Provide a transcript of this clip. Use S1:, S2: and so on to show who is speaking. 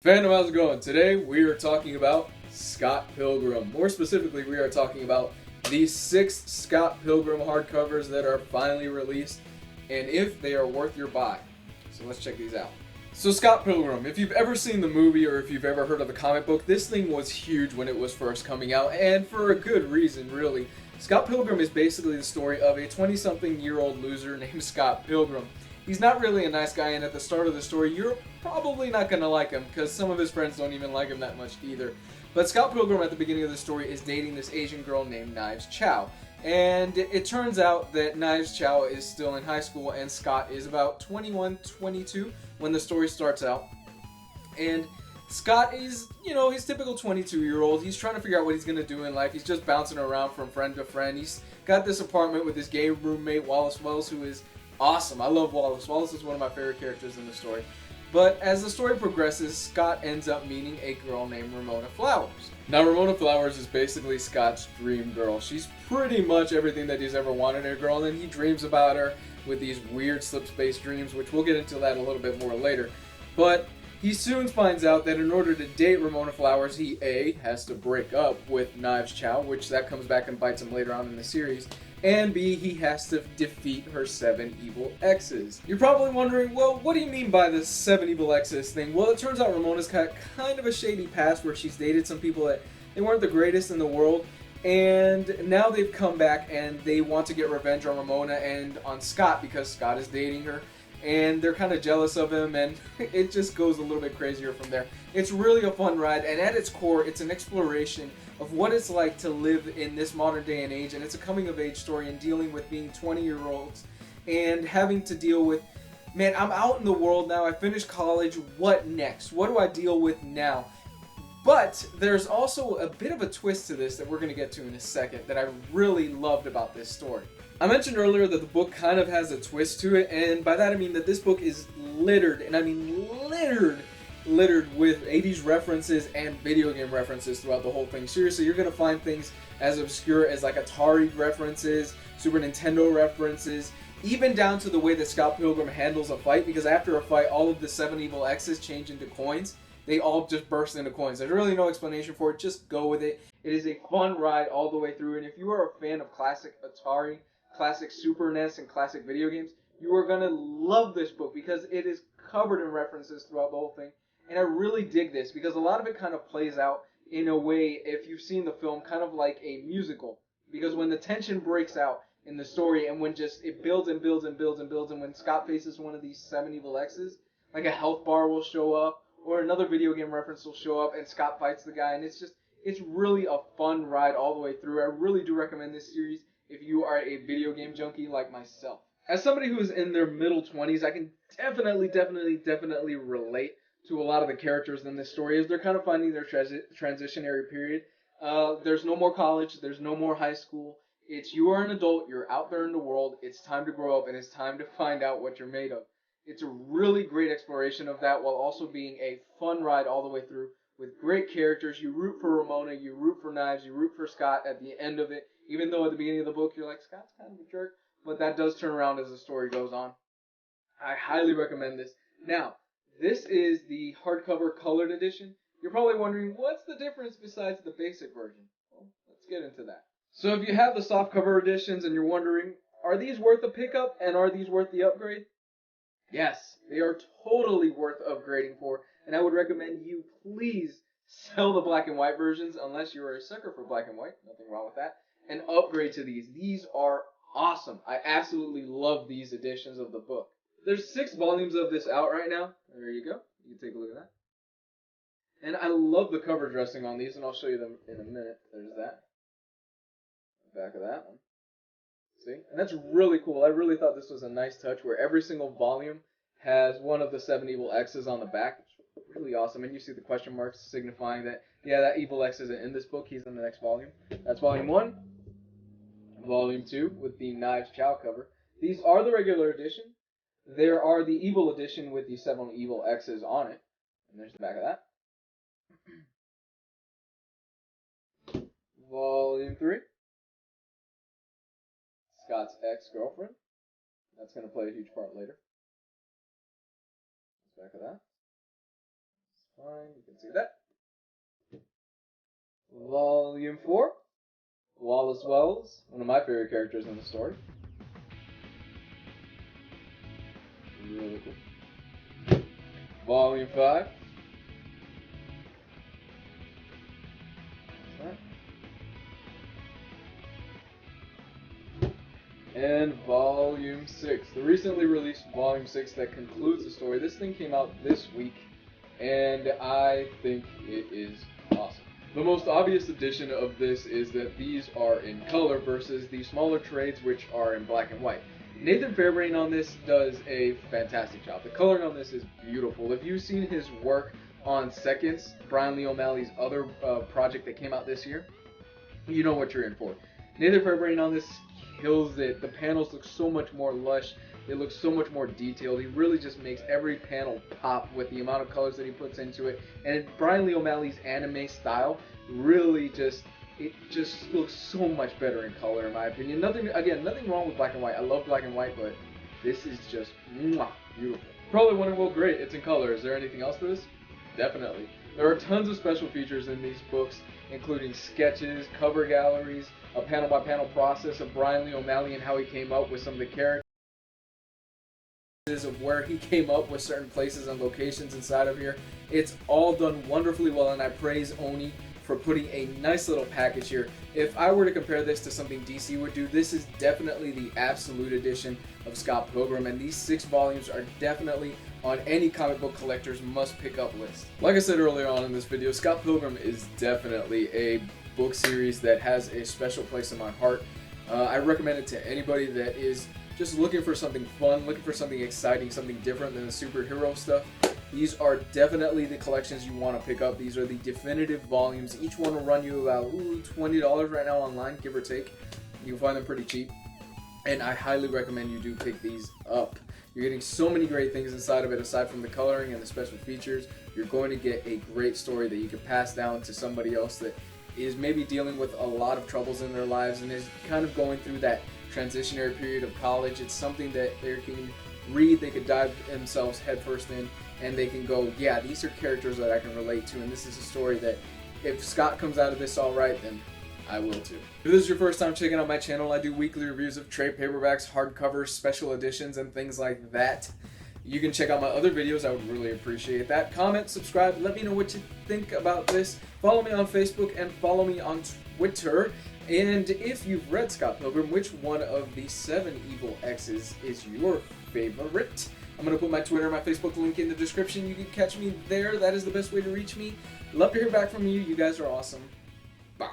S1: Fandom, how's it going? Today we are talking about Scott Pilgrim. More specifically, we are talking about the 6 Scott Pilgrim hardcovers that are finally released and if they are worth your buy. So let's check these out. So Scott Pilgrim, if you've ever seen the movie or if you've ever heard of the comic book, this thing was huge when it was first coming out, and for a good reason, really. Scott Pilgrim is basically the story of a 20-something-year-old loser named Scott Pilgrim. He's not really a nice guy, and at the start of the story, you're probably not going to like him, because some of his friends don't even like him that much either. But Scott Pilgrim, at the beginning of the story, is dating this Asian girl named Knives Chow. And it turns out that Knives Chow is still in high school, and Scott is about 21, 22 when the story starts out. And Scott is, his typical 22-year-old. He's trying to figure out what he's going to do in life. He's just bouncing around from friend to friend. He's got this apartment with his gay roommate, Wallace Wells, who is awesome. I love Wallace. Wallace is one of my favorite characters in the story. But as the story progresses, Scott ends up meeting a girl named Ramona Flowers. Now, Ramona Flowers is basically Scott's dream girl. She's pretty much everything that he's ever wanted in a girl, and he dreams about her with these weird slip-space dreams, which we'll get into that a little bit more later. But he soon finds out that in order to date Ramona Flowers, he A, has to break up with Knives Chow, which that comes back and bites him later on in the series, and B, he has to defeat her 7 evil exes. You're probably wondering, well, what do you mean by this 7 evil exes thing? Well, it turns out Ramona's got kind of a shady past where she's dated some people that they weren't the greatest in the world, and now they've come back and they want to get revenge on Ramona and on Scott because Scott is dating her. And they're kind of jealous of him, and it just goes a little bit crazier from there. It's really a fun ride, and at its core, it's an exploration of what it's like to live in this modern day and age, and it's a coming-of-age story and dealing with being 20-year-olds and having to deal with, man, I'm out in the world now, I finished college, what next? What do I deal with now? But there's also a bit of a twist to this that we're going to get to in a second that I really loved about this story. I mentioned earlier that the book kind of has a twist to it, and by that I mean that this book is littered, and I mean littered with 80s references and video game references throughout the whole thing. Seriously, you're going to find things as obscure as like Atari references, Super Nintendo references, even down to the way that Scott Pilgrim handles a fight, because after a fight, all of the 7 evil X's change into coins. They all just burst into coins. There's really no explanation for it. Just go with it. It is a fun ride all the way through, and if you are a fan of classic Atari, classic Super NES, and classic video games, you are going to love this book because it is covered in references throughout the whole thing. And I really dig this because a lot of it kind of plays out in a way, if you've seen the film, kind of like a musical. Because when the tension breaks out in the story and when just it builds and builds and builds and builds, and when Scott faces one of these 7 evil X's, like a health bar will show up or another video game reference will show up and Scott fights the guy, and it's really a fun ride all the way through. I really do recommend this series if you are a video game junkie like myself. As somebody who's in their middle 20s, I can definitely relate to a lot of the characters in this story as they're kind of finding their transitionary period. There's no more college, there's no more high school. It's you are an adult, you're out there in the world, it's time to grow up, and it's time to find out what you're made of. It's a really great exploration of that while also being a fun ride all the way through with great characters. You root for Ramona, you root for Knives, you root for Scott at the end of it. Even though at the beginning of the book you're like, Scott's kind of a jerk, but that does turn around as the story goes on. I highly recommend this. Now, this is the hardcover colored edition. You're probably wondering, what's the difference besides the basic version? Well, let's get into that. So if you have the softcover editions and you're wondering, are these worth a pickup and are these worth the upgrade? Yes, they are totally worth upgrading for, and I would recommend you please sell the black and white versions unless you're a sucker for black and white. Nothing wrong with that. And upgrade to these. These are awesome. I absolutely love these editions of the book. There's 6 volumes of this out right now. There you go. You can take a look at that. And I love the cover dressing on these, and I'll show you them in a minute. There's that. Back of that one. See? And that's really cool. I really thought this was a nice touch where every single volume has one of the 7 evil X's on the back. It's really awesome. And you see the question marks signifying that, yeah, that evil X isn't in this book. He's in the next volume. That's volume 1. Volume 2 with the Knives Chow cover. These are the regular edition. There are the evil edition with the 7 evil X's on it. And there's the back of that. Volume 3. Scott's ex-girlfriend. That's going to play a huge part later. Back of that. fine, you can see that. Volume 4, Wallace Wells, one of my favorite characters in the story. Really cool. Volume 5. And Volume 6, the recently released Volume 6 that concludes the story. This thing came out this week, and I think it is awesome. The most obvious addition of this is that these are in color versus the smaller trades, which are in black and white. Nathan Fairbrain on this does a fantastic job. The coloring on this is beautiful. If you've seen his work on Seconds, Brian Lee O'Malley's other project that came out this year, you know what you're in for. Nathan Fairbrain on this kills it. The panels look so much more lush. They look so much more detailed. He really just makes every panel pop with the amount of colors that he puts into it. And Brian Lee O'Malley's anime style really just looks so much better in color, in my opinion. Nothing wrong with black and white. I love black and white, but this is just mwah, beautiful. Probably wondering, well, great, it's in color. Is there anything else to this? Definitely. There are tons of special features in these books, including sketches, cover galleries, a panel-by-panel process of Brian Lee O'Malley and how he came up with some of the characters, of where he came up with certain places and locations inside of here. It's all done wonderfully well, and I praise Oni for putting a nice little package here. If I were to compare this to something DC would do, this is definitely the absolute edition of Scott Pilgrim, and these 6 volumes are definitely on any comic book collector's must-pick-up list. Like I said earlier on in this video, Scott Pilgrim is definitely a book series that has a special place in my heart. I recommend it to anybody that is just looking for something fun, looking for something exciting, something different than the superhero stuff. These are definitely the collections you want to pick up. These are the definitive volumes. Each one will run you about $20 right now online, give or take. You can find them pretty cheap. And I highly recommend you do pick these up. You're getting so many great things inside of it, aside from the coloring and the special features. You're going to get a great story that you can pass down to somebody else that is maybe dealing with a lot of troubles in their lives and is kind of going through that transitionary period of college. It's something that they can read, they could dive themselves headfirst in, and they can go, yeah, these are characters that I can relate to, and this is a story that if Scott comes out of this all right, then I will too. If this is your first time checking out my channel, I do weekly reviews of trade paperbacks, hardcovers, special editions, and things like that. You can check out my other videos. I would really appreciate that. Comment, subscribe, let me know what you think about this. Follow me on Facebook and follow me on Twitter. And if you've read Scott Pilgrim, which one of the 7 evil X's is your favorite? I'm going to put my Twitter and my Facebook link in the description. You can catch me there. That is the best way to reach me. Love to hear back from you. You guys are awesome. Bye.